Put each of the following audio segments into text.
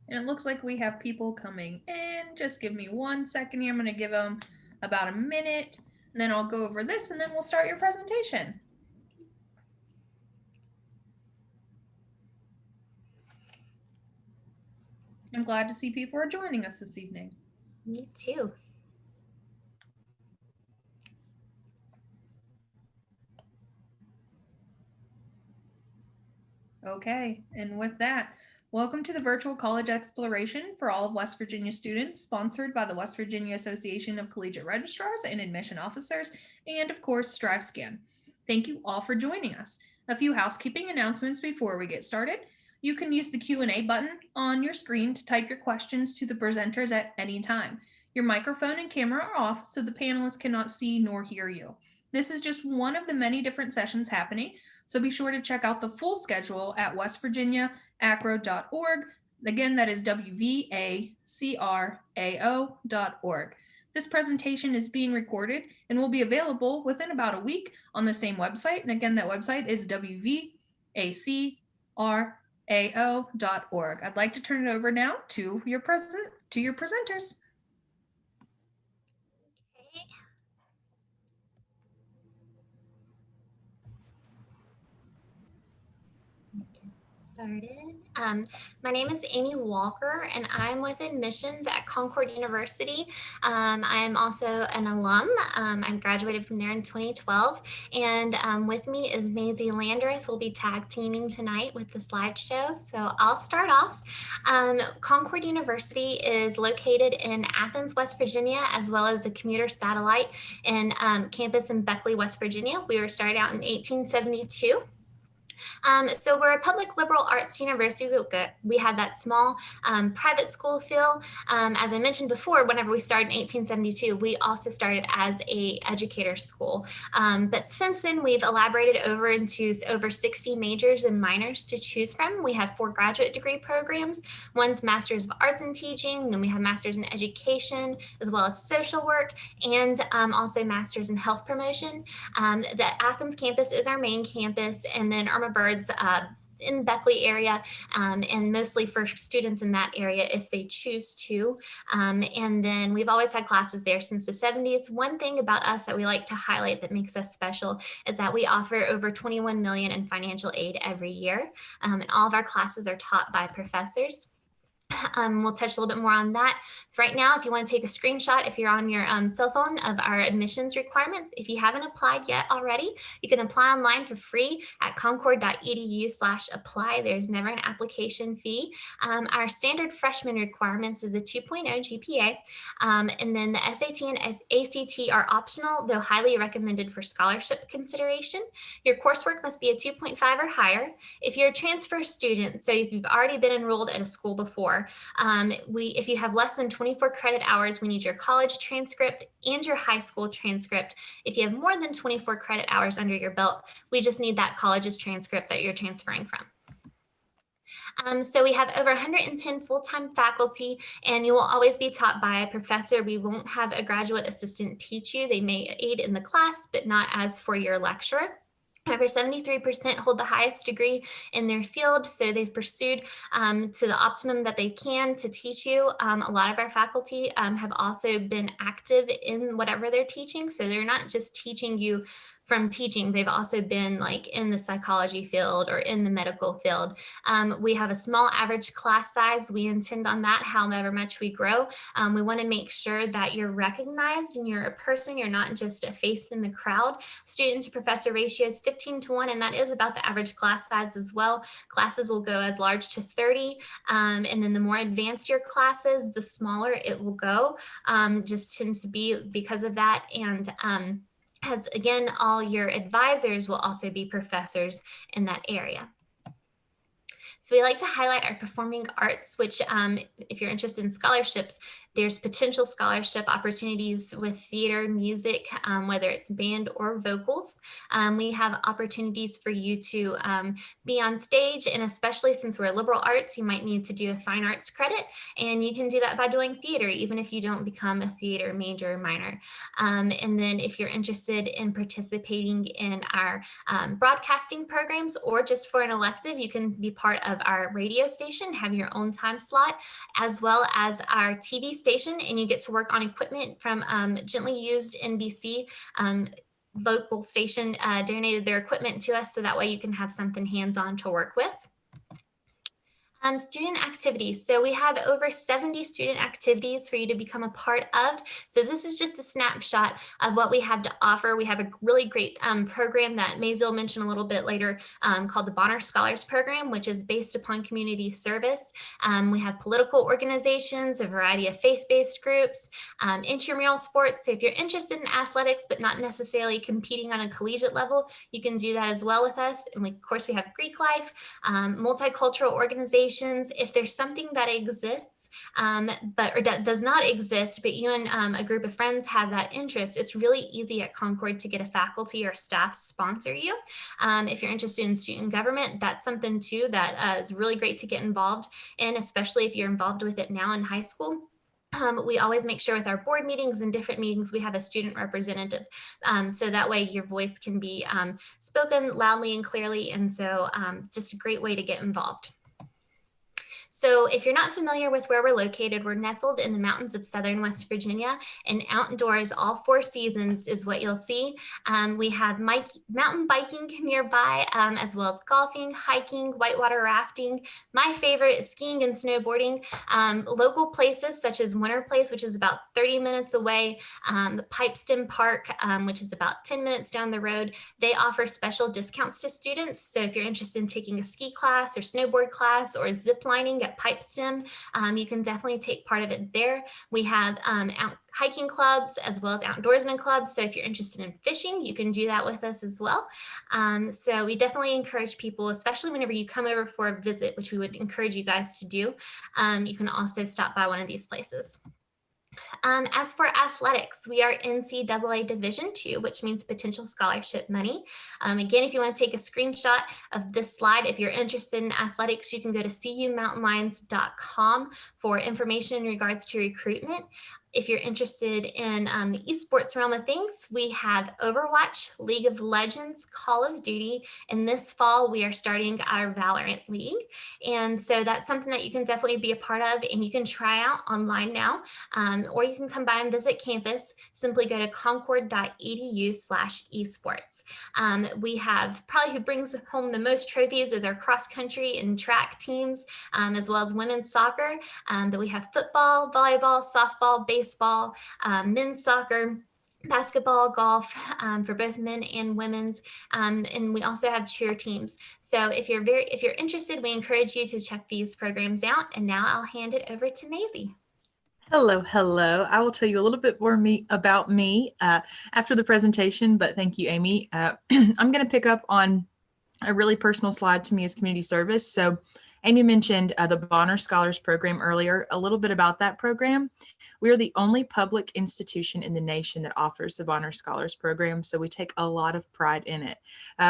And it looks like we have people coming in. Just give me 1 second here. I'm going to give them about a minute, and then I'll go over this, and then we'll start your presentation. I'm glad to see people are joining us this evening. Me too. Okay, and with that, welcome to the Virtual College Exploration for all of West Virginia students, sponsored by the West Virginia Association of Collegiate Registrars and Admission Officers, and of course, StriveScan. Thank you all for joining us. A few housekeeping announcements before we get started. You can use the Q&A button on your screen to type your questions to the presenters at any time. Your microphone and camera are off, so the panelists cannot see nor hear you. This is just one of the many different sessions happening, so be sure to check out the full schedule at westvirginiaacrao.org. Again, that is WVACRAO.org. This presentation is being recorded and will be available within about a week on the same website. And again, that website is WVACRAO.org. I'd like to turn it over now to your presenters. Started. My name is Amy Walker, and I'm with admissions at Concord University. I am also an alum. I graduated from there in 2012, and with me is Maisie Landreth. We'll be tag teaming tonight with the slideshow. So I'll start off. Concord University is located in Athens, West Virginia, as well as a commuter satellite in campus in Beckley, West Virginia. We were started out in 1872. So we're a public liberal arts university. We have that small private school feel. As I mentioned before, whenever we started in 1872, we also started as a educator school. But since then, we've elaborated over into over 60 majors and minors to choose from. We have 4 graduate degree programs. One's Master's of Arts in Teaching, then we have Master's in Education, as well as Social Work, and also Master's in Health Promotion. The Athens campus is our main campus, and then Irma Bird's in Beckley area, and mostly for students in that area if they choose to. And then we've always had classes there since the 70s. One thing about us that we like to highlight that makes us special is that we offer over 21 million in financial aid every year, and all of our classes are taught by professors. We'll touch a little bit more on that. Right now, if you want to take a screenshot, if you're on your cell phone, of our admissions requirements, if you haven't applied yet already, you can apply online for free at concord.edu/apply. There's never an application fee. Our standard freshman requirements is a 2.0 GPA, and then the SAT and ACT are optional, though highly recommended for scholarship consideration. Your coursework must be a 2.5 or higher. If you're a transfer student, so if you've already been enrolled at a school before, if you have less than 24 credit hours, we need your college transcript and your high school transcript. If you have more than 24 credit hours under your belt, we just need that college's transcript that you're transferring from. So we have over 110 full-time faculty, and you will always be taught by a professor. We won't have a graduate assistant teach you. They may aid in the class, but not as for your lecturer. Over 73% hold the highest degree in their field, so they've pursued to the optimum that they can to teach you. A lot of our faculty have also been active in whatever they're teaching, so they're not just teaching you from teaching. They've also been like in the psychology field or in the medical field. We have a small average class size. We intend on that however much we grow. We want to make sure that you're recognized and you're a person. You're not just a face in the crowd. Student to professor ratio is 15:1, and that is about the average class size as well. Classes will go as large to 30, and then the more advanced your classes, the smaller it will go. Just tends to be because of that. And as again, all your advisors will also be professors in that area. So we like to highlight our performing arts, which if you're interested in scholarships, There's potential scholarship opportunities with theater, music, whether it's band or vocals. We have opportunities for you to be on stage, and especially since we're liberal arts, you might need to do a fine arts credit, and you can do that by doing theater, even if you don't become a theater major or minor. And then if you're interested in participating in our broadcasting programs, or just for an elective, you can be part of our radio station, have your own time slot, as well as our TV station, and you get to work on equipment from Gently Used NBC. Local station donated their equipment to us, so that way you can have something hands-on to work with. Student activities. So we have over 70 student activities for you to become a part of. So this is just a snapshot of what we have to offer. We have a really great program that Maisie will mention a little bit later called the Bonner Scholars Program, which is based upon community service. We have political organizations, a variety of faith-based groups, intramural sports. So if you're interested in athletics, but not necessarily competing on a collegiate level, you can do that as well with us. And of course, we have Greek life, multicultural organizations. If there's something that exists, or that does not exist, but you and a group of friends have that interest, it's really easy at Concord to get a faculty or staff sponsor you. If you're interested in student government, that's something too that is really great to get involved in, especially if you're involved with it now in high school. We always make sure with our board meetings and different meetings, we have a student representative. So that way your voice can be spoken loudly and clearly. And so just a great way to get involved. So if you're not familiar with where we're located, we're nestled in the mountains of southern West Virginia, and outdoors all 4 seasons is what you'll see. We have mountain biking nearby, as well as golfing, hiking, whitewater rafting. My favorite is skiing and snowboarding. Local places such as Winter Place, which is about 30 minutes away, Pipestem Park, which is about 10 minutes down the road, they offer special discounts to students. So if you're interested in taking a ski class or snowboard class or zip lining at Pipestem, you can definitely take part of it there. We have hiking clubs as well as outdoorsman clubs. So if you're interested in fishing, you can do that with us as well. So we definitely encourage people, especially whenever you come over for a visit, which we would encourage you guys to do. You can also stop by one of these places. As for athletics, we are NCAA Division II, which means potential scholarship money. Again, if you want to take a screenshot of this slide, if you're interested in athletics, you can go to cumountainlions.com for information in regards to recruitment. If you're interested in the esports realm of things, we have Overwatch, League of Legends, Call of Duty, and this fall we are starting our Valorant League. And so that's something that you can definitely be a part of, and you can try out online now, or you can come by and visit campus. Simply go to concord.edu/esports. We have probably who brings home the most trophies is our cross country and track teams, as well as women's soccer. But we have football, volleyball, softball, baseball, men's soccer, basketball, golf, for both men and women's, and we also have cheer teams. So if you're interested, we encourage you to check these programs out. And now I'll hand it over to Maisie. Hello. I will tell you a little bit more about me after the presentation, but thank you, Amy. I'm going to pick up on a really personal slide to me as community service. So Amy mentioned the Bonner Scholars Program earlier. A little bit about that program. We are the only public institution in the nation that offers the Bonner Scholars Program, so we take a lot of pride in it.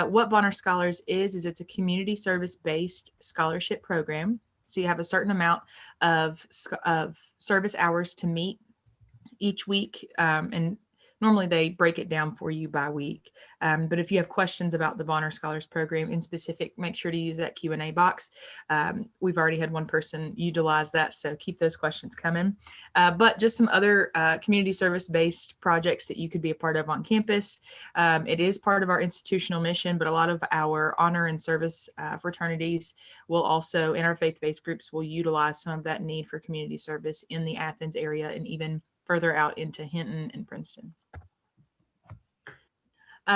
What Bonner Scholars is it's a community service-based scholarship program. So you have a certain amount of service hours to meet each week, and normally they break it down for you by week. But if you have questions about the Bonner Scholars Program in specific, make sure to use that Q&A box. We've already had one person utilize that, so keep those questions coming. But just some other community service-based projects that you could be a part of on campus. It is part of our institutional mission, but a lot of our honor and service fraternities will also, in our faith-based groups, will utilize some of that need for community service in the Athens area and even further out into Hinton and Princeton.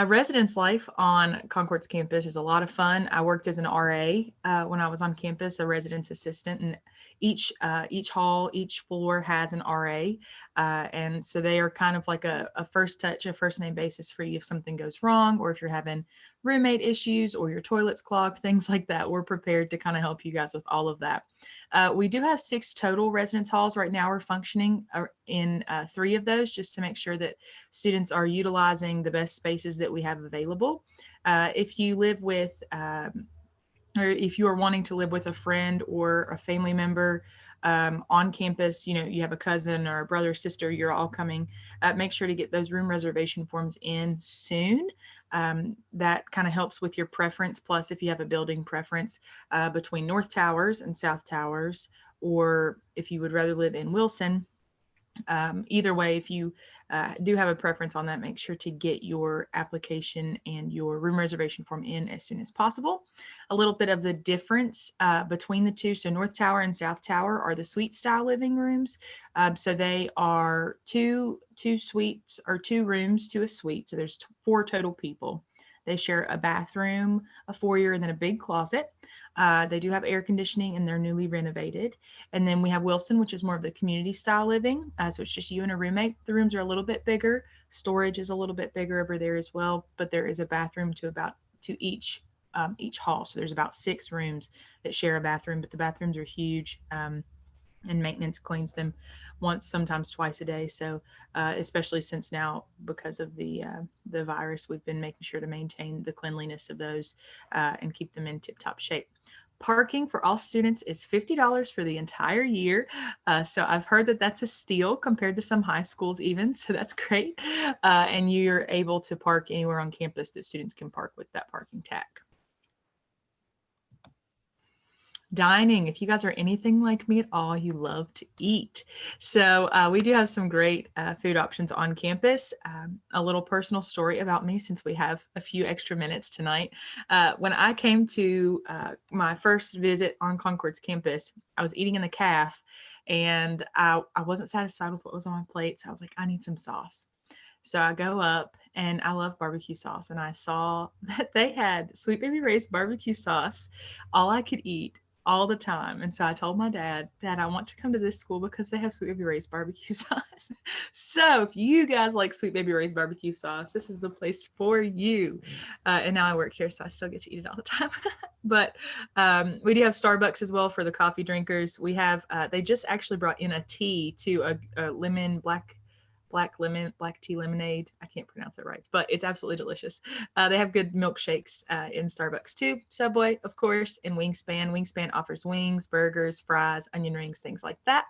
Residence life on Concord's campus is a lot of fun. I worked as an RA when I was on campus, a residence assistant, and each hall, each floor has an RA. And so they are kind of like a first touch, a first name basis for you if something goes wrong, or if you're having roommate issues or your toilet's clogged, things like that. We're prepared to kind of help you guys with all of that. We do have 6 total residence halls right now. We're functioning in 3 of those just to make sure that students are utilizing the best spaces that we have available. If you live with or if you are wanting to live with a friend or a family member on campus, you have a cousin or a brother or sister, you're all coming, make sure to get those room reservation forms in soon. That kind of helps with your preference. Plus, if you have a building preference between North Towers and South Towers, or if you would rather live in Wilson, either way, if you do have a preference on that, make sure to get your application and your room reservation form in as soon as possible. A little bit of the difference between the two. So North Tower and South Tower are the suite style living rooms. So they are two suites or 2 rooms to a suite. So there's 4 total people. They share a bathroom, a foyer, and then a big closet. They do have air conditioning and they're newly renovated. And then we have Wilson, which is more of the community style living. So it's just you and a roommate. The rooms are a little bit bigger. Storage is a little bit bigger over there as well, but there is a bathroom to each hall. So there's about 6 rooms that share a bathroom, but the bathrooms are huge. And maintenance cleans them once, sometimes twice a day. So especially since now, because of the virus, we've been making sure to maintain the cleanliness of those and keep them in tip-top shape. Parking for all students is $50 for the entire year. So I've heard that that's a steal compared to some high schools even. So that's great. And you're able to park anywhere on campus that students can park with that parking tag. Dining, if you guys are anything like me at all, you love to eat. So we do have some great food options on campus. A little personal story about me, since we have a few extra minutes tonight. When I came to my first visit on Concord's campus, I was eating in the caf and I wasn't satisfied with what was on my plate. So I was like, I need some sauce. So I go up, and I love barbecue sauce, and I saw that they had Sweet Baby Ray's barbecue sauce, all I could eat all the time. And so I told my dad, I want to come to this school because they have Sweet Baby Ray's barbecue sauce. So if you guys like Sweet Baby Ray's barbecue sauce, this is the place for you. And now I work here, so I still get to eat it all the time. But we do have Starbucks as well for the coffee drinkers. We have, they just actually brought in a tea to a lemon black tea lemonade. I can't pronounce it right, but it's absolutely delicious. They have good milkshakes in Starbucks too. Subway, of course, and Wingspan. Wingspan offers wings, burgers, fries, onion rings, things like that.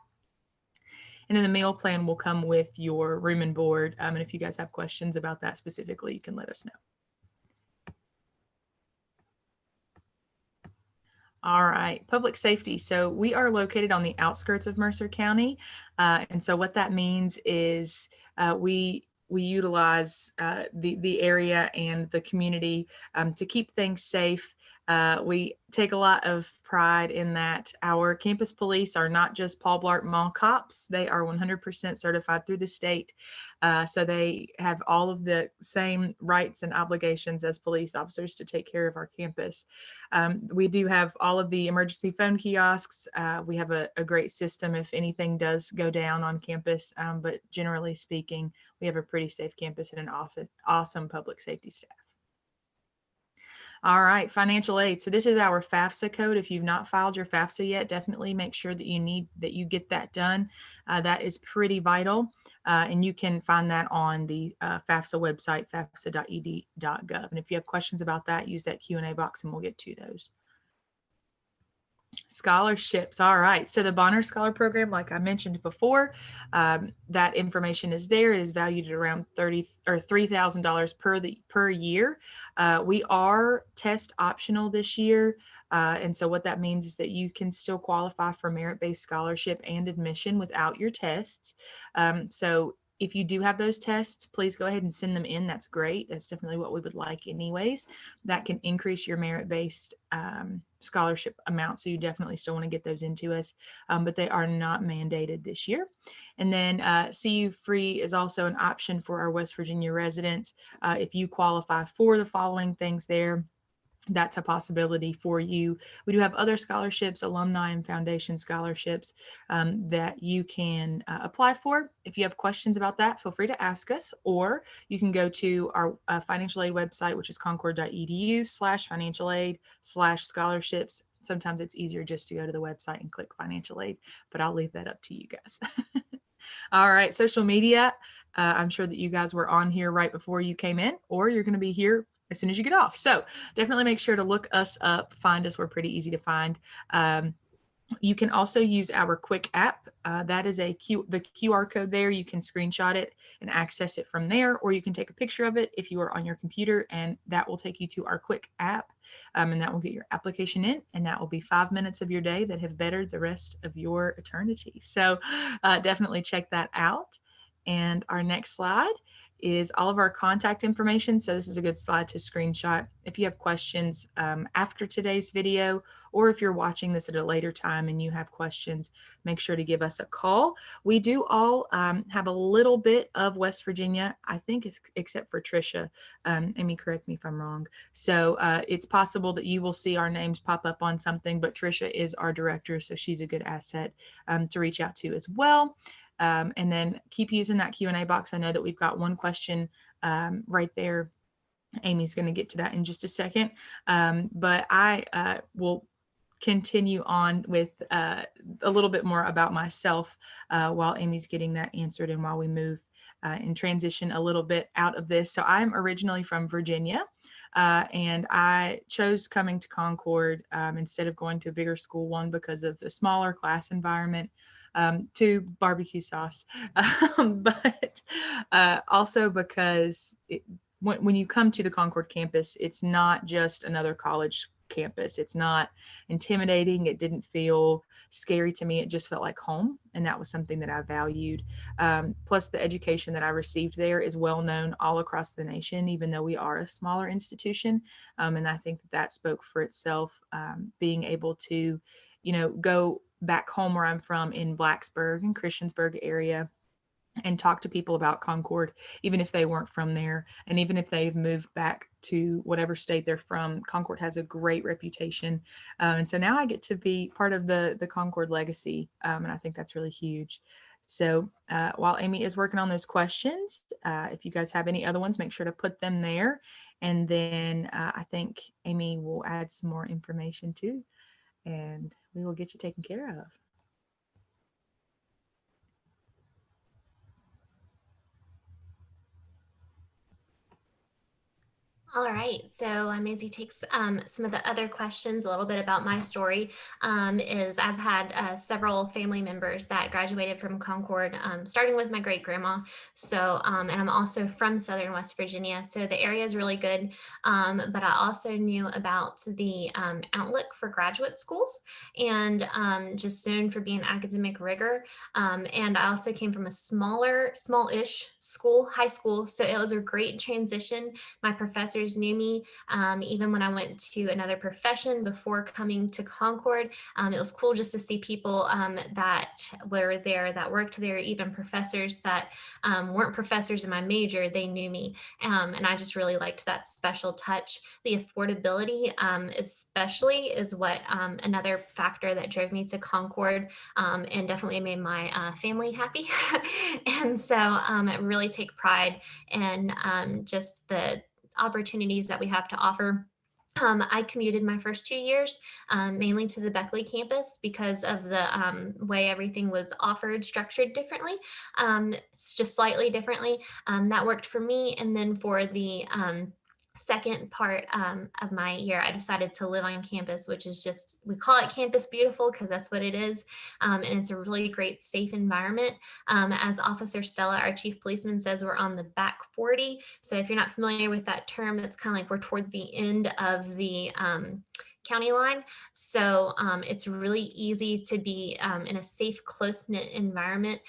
And then the meal plan will come with your room and board. And if you guys have questions about that specifically, you can let us know. All right, public safety. So we are located on the outskirts of Mercer County. And so what that means is we utilize the area and the community to keep things safe. We take a lot of pride in that our campus police are not just Paul Blart Mall cops. They are 100% certified through the state. So they have all of the same rights and obligations as police officers to take care of our campus. We do have all of the emergency phone kiosks. We have a great system if anything does go down on campus. But generally speaking, we have a pretty safe campus and an awesome public safety staff. All right, financial aid. So this is our FAFSA code. If you've not filed your FAFSA yet, definitely make sure that you get that done. That is pretty vital. And you can find that on the FAFSA website, fafsa.ed.gov. And if you have questions about that, use that Q&A box and we'll get to those. Scholarships. All right. So the Bonner Scholar Program, like I mentioned before, that information is there. It is valued at around $3,000 per year. We are test optional this year. And so what that means is that you can still qualify for merit-based scholarship and admission without your tests. So if you do have those tests, please go ahead and send them in. That's great. That's definitely what we would like anyways. That can increase your merit-based scholarship amount. So you definitely still want to get those into us, but they are not mandated this year. And then CU Free is also an option for our West Virginia residents if you qualify for the following things there. that's a possibility for you. We do have other scholarships, alumni and foundation scholarships, that you can apply for. If you have questions about that, feel free to ask us, or you can go to our financial aid website, which is concord.edu/financial aid/scholarships. Sometimes it's easier just to go to the website and click financial aid, but I'll leave that up to you guys. All right, social media. I'm sure that you guys were on here right before you came in, or you're going to be here as soon as you get off. So definitely make sure to look us up, find us. We're pretty easy to find. You can also use our quick app. That is the QR code there. You can screenshot it and access it from there, or you can take a picture of it if you are on your computer, and that will take you to our quick app, and that will get your application in, and that will be 5 minutes of your day that have bettered the rest of your eternity. So definitely check that out. And our next slide is all of our contact information. So this is a good slide to screenshot. If you have questions after today's video, or if you're watching this at a later time and you have questions, make sure to give us a call. We do all have a little bit of West Virginia, I think, except for Trisha. Amy, correct me if I'm wrong. So it's possible that you will see our names pop up on something, but Trisha is our director, so she's a good asset to reach out to as well. And then keep using that Q&A box. I know that we've got one question right there. Amy's going to get to that in just a second. But I will continue on with a little bit more about myself while Amy's getting that answered, and while we move and transition a little bit out of this. So I'm originally from Virginia. And I chose coming to Concord instead of going to a bigger school, one, because of the smaller class environment, to barbecue sauce, but also because when you come to the Concord campus, it's not just another college campus. It's not intimidating. It didn't feel scary to me. It just felt like home. And that was something that I valued. Plus, the education that I received there is well known all across the nation, even though we are a smaller institution. And I think that spoke for itself, being able to, go back home where I'm from in Blacksburg and Christiansburg area and talk to people about Concord, even if they weren't from there. And even if they've moved back to whatever state they're from, Concord has a great reputation. And so now I get to be part of the Concord legacy. And I think that's really huge. So while Amy is working on those questions, if you guys have any other ones, make sure to put them there. And then I think Amy will add some more information too, and we will get you taken care of. All right, so as he takes some of the other questions, a little bit about my story is I've had several family members that graduated from Concord, starting with my great grandma. So, and I'm also from Southern West Virginia, so the area is really good. But I also knew about the outlook for graduate schools, and just known for being academic rigor. And I also came from a small-ish school, high school, so it was a great transition. My professors knew me even when I went to another profession before coming to Concord. It was cool just to see people that were there, that worked there, even professors that weren't professors in my major. They knew me, and I just really liked that special touch. The affordability especially is what another factor that drove me to Concord, and definitely made my family happy. And so I really take pride in just the opportunities that we have to offer. I commuted my first 2 years mainly to the Beckley campus because of the way everything was offered, structured differently. It's just slightly differently. That worked for me. And then for the second part of my year, I decided to live on campus, which is just, we call it Campus Beautiful because that's what it is. And it's a really great, safe environment. As Officer Stella, our chief policeman, says, we're on the back 40. So if you're not familiar with that term, that's kind of like we're towards the end of the county line. So it's really easy to be in a safe, close-knit environment.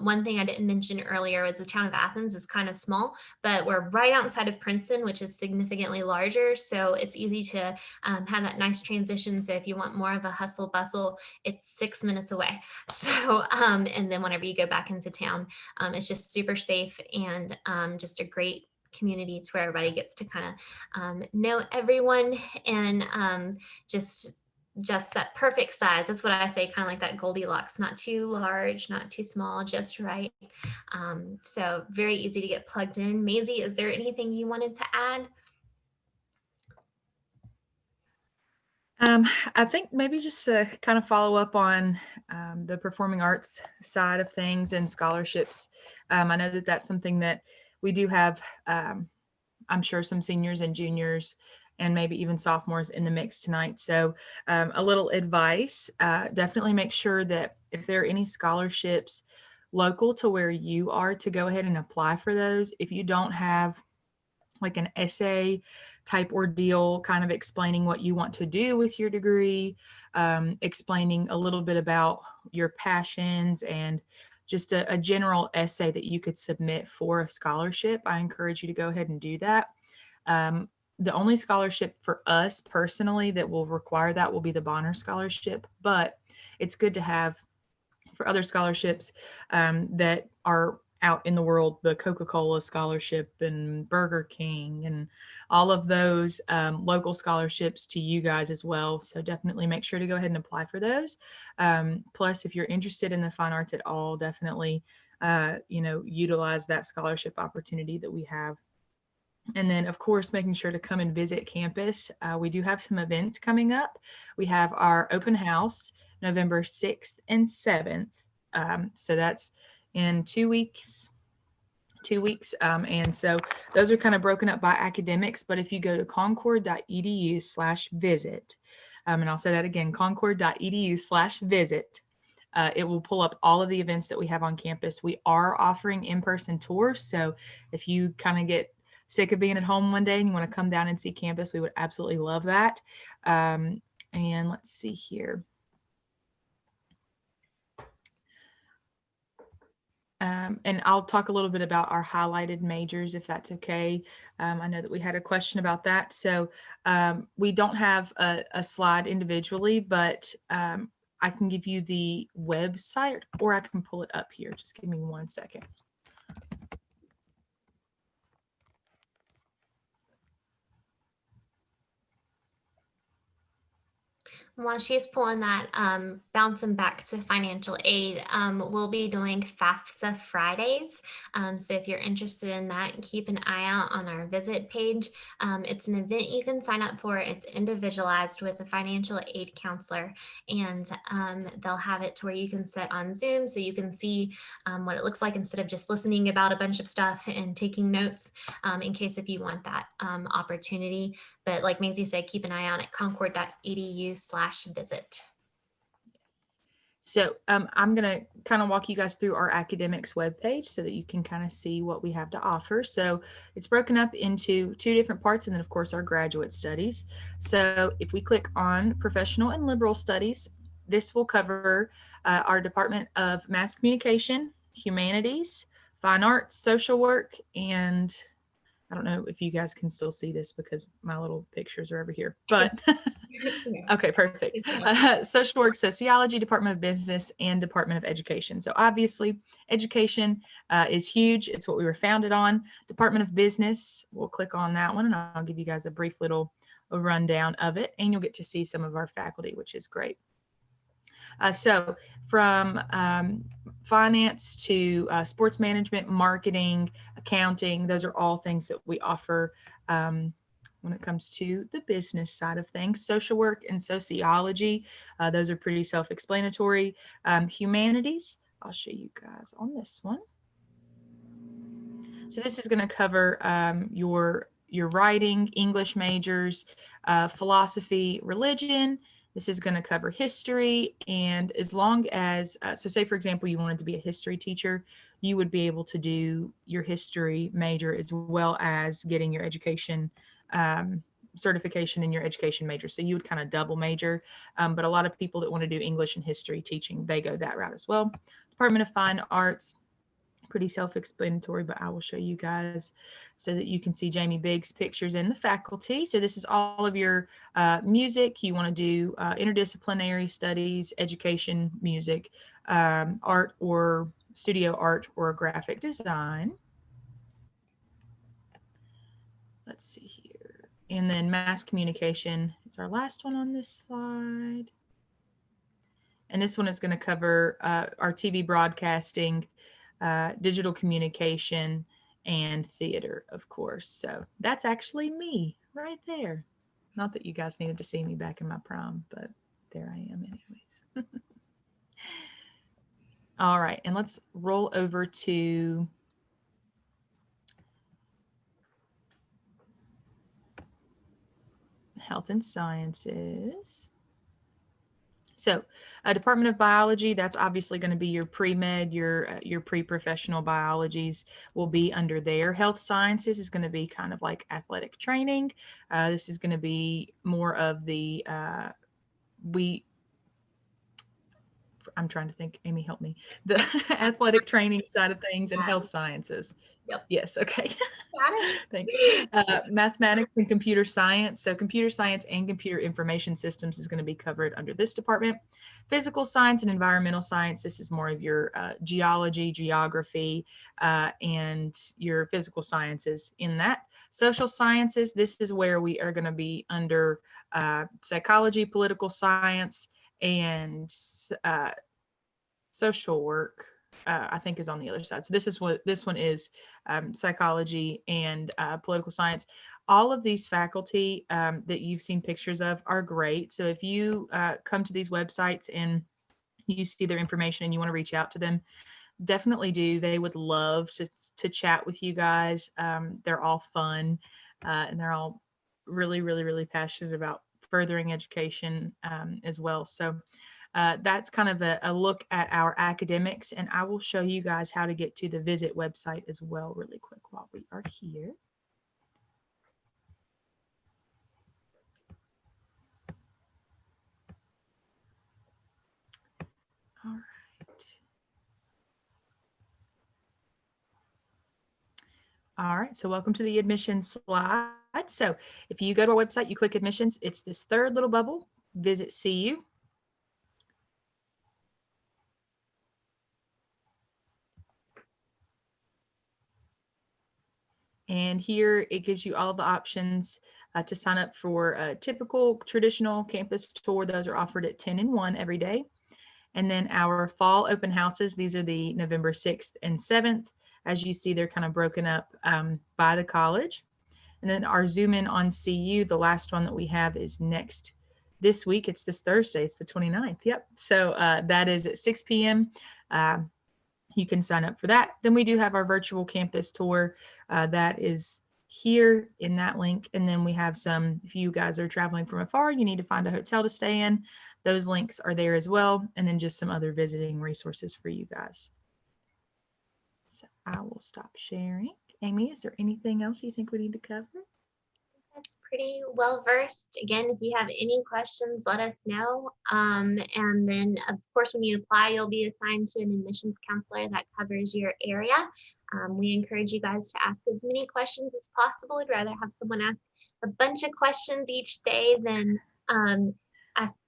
One thing I didn't mention earlier was the town of Athens is kind of small, but we're right outside of Princeton, which is significantly larger. So it's easy to have that nice transition. So if you want more of a hustle bustle, it's 6 minutes away. So, and then whenever you go back into town, it's just super safe and just a great community to where everybody gets to kind of know everyone, and just that perfect size. That's what I say, kind of like that Goldilocks, not too large, not too small, just right. So very easy to get plugged in. Maisie, is there anything you wanted to add? I think maybe just to kind of follow up on the performing arts side of things and scholarships. I know that that's something that we do have, I'm sure, some seniors and juniors and maybe even sophomores in the mix tonight. So a little advice, definitely make sure that if there are any scholarships local to where you are, to go ahead and apply for those. If you don't have like an essay type ordeal, kind of explaining what you want to do with your degree, explaining a little bit about your passions, and just a general essay that you could submit for a scholarship, I encourage you to go ahead and do that. The only scholarship for us personally that will require that will be the Bonner Scholarship, but it's good to have for other scholarships that are out in the world, the Coca-Cola scholarship and Burger King and all of those local scholarships to you guys as well. So definitely make sure to go ahead and apply for those. Plus, if you're interested in the fine arts at all, definitely, utilize that scholarship opportunity that we have. And then, of course, making sure to come and visit campus. We do have some events coming up. We have our open house November 6th and 7th. So that's in 2 weeks. 2 weeks. And so those are kind of broken up by academics. But if you go to concord.edu/visit, and I'll say that again, concord.edu/visit, it will pull up all of the events that we have on campus. We are offering in-person tours. So if you kind of get sick of being at home one day and you want to come down and see campus, we would absolutely love that. And let's see here. And I'll talk a little bit about our highlighted majors, if that's okay. I know that we had a question about that. So we don't have a slide individually, but I can give you the website, or I can pull it up here. Just give me 1 second. While she's pulling that, bouncing back to financial aid, we'll be doing FAFSA Fridays. So if you're interested in that, keep an eye out on our visit page. It's an event you can sign up for. It's individualized with a financial aid counselor, and they'll have it to where you can sit on Zoom so you can see what it looks like instead of just listening about a bunch of stuff and taking notes, in case if you want that opportunity. But like Maisie said, keep an eye out at concord.edu/visit. So I'm going to kind of walk you guys through our academics webpage so that you can kind of see what we have to offer. So it's broken up into 2 different parts, and then of course our graduate studies. So if we click on professional and liberal studies, this will cover our Department of Mass Communication, Humanities, Fine Arts, Social Work, and I don't know if you guys can still see this because my little pictures are over here, but okay, perfect. Social work, sociology, Department of Business, and Department of Education. So obviously education is huge. It's what we were founded on. Department of Business, we'll click on that one and I'll give you guys a brief little rundown of it, and you'll get to see some of our faculty, which is great. So from finance to sports management, marketing, accounting, those are all things that we offer when it comes to the business side of things. Social work and sociology, those are pretty self-explanatory. Humanities, I'll show you guys on this one. So this is going to cover your writing, English majors, philosophy, religion. This is going to cover history, and as long as, so say for example, you wanted to be a history teacher, you would be able to do your history major as well as getting your education certification in your education major. So you would kind of double major, but a lot of people that want to do English and history teaching, they go that route as well. Department of Fine Arts, pretty self-explanatory, but I will show you guys so that you can see Jamie Biggs' pictures in the faculty. So this is all of your music. You want to do interdisciplinary studies, education, music, art or studio art or graphic design. let's see here. And then mass communication is our last one on this slide. And this one is going to cover our TV broadcasting, digital communication, and theater, of course. So that's actually me right there. Not that you guys needed to see me back in my prime, but there I am anyways. All right, and let's roll over to health and sciences. So Department of Biology, that's obviously going to be your pre-med, your pre-professional biologies will be under there. Health Sciences is going to be kind of like athletic training. This is going to be more of the, I'm trying to think, Amy, help me. The athletic training side of things and health sciences. Yep. Yes, okay. Got it. Thanks. Mathematics and computer science. So computer science and computer information systems is going to be covered under this department. Physical science and environmental science. This is more of your geology, geography, and your physical sciences in that. Social sciences. This is where we are going to be under psychology, political science, and social work. I think is on the other side. So this is what this one is, psychology and political science. All of these faculty that you've seen pictures of are great. So if you come to these websites and you see their information and you want to reach out to them, definitely do. They would love to chat with you guys. They're all fun and they're all really, really, really passionate about furthering education as well. So that's kind of a look at our academics, and I will show you guys how to get to the visit website as well really quick while we are here. All right. All right, so welcome to the admissions slide. So if you go to our website, you click admissions, it's this third little bubble, visit CU. And here it gives you all of the options to sign up for a typical traditional campus tour. Those are offered at 10 and 1 every day. And then our fall open houses, these are the November 6th and 7th. As you see, they're kind of broken up by the college. And then our Zoom in on CU, the last one that we have is this week. It's this Thursday. It's the 29th. Yep. So that is at 6 p.m. You can sign up for that. Then we do have our virtual campus tour. That is here in that link. And then we have some, if you guys are traveling from afar, you need to find a hotel to stay in. Those links are there as well. And then just some other visiting resources for you guys. So I will stop sharing. Amy, is there anything else you think we need to cover? That's pretty well versed. Again, if you have any questions, let us know. And then, of course, when you apply, you'll be assigned to an admissions counselor that covers your area. We encourage you guys to ask as many questions as possible. I'd rather have someone ask a bunch of questions each day than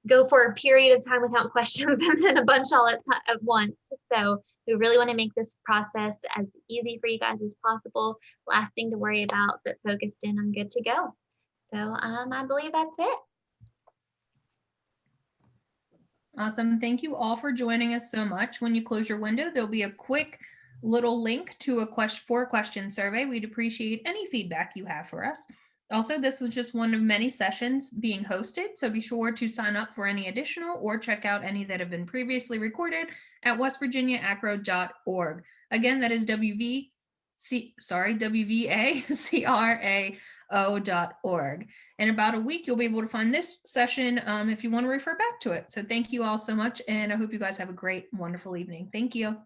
go for a period of time without questions and then a bunch all at once. So we really want to make this process as easy for you guys as possible. Last thing to worry about, but focused in on good to go. So I believe that's it. Awesome. Thank you all for joining us so much. When you close your window, there'll be a quick little link to a question survey. We'd appreciate any feedback you have for us. Also, this was just one of many sessions being hosted, so be sure to sign up for any additional or check out any that have been previously recorded at westvirginiaacrao.org. Again, that is WVACRAO.org. In about a week, you'll be able to find this session if you want to refer back to it. So thank you all so much, and I hope you guys have a great, wonderful evening. Thank you.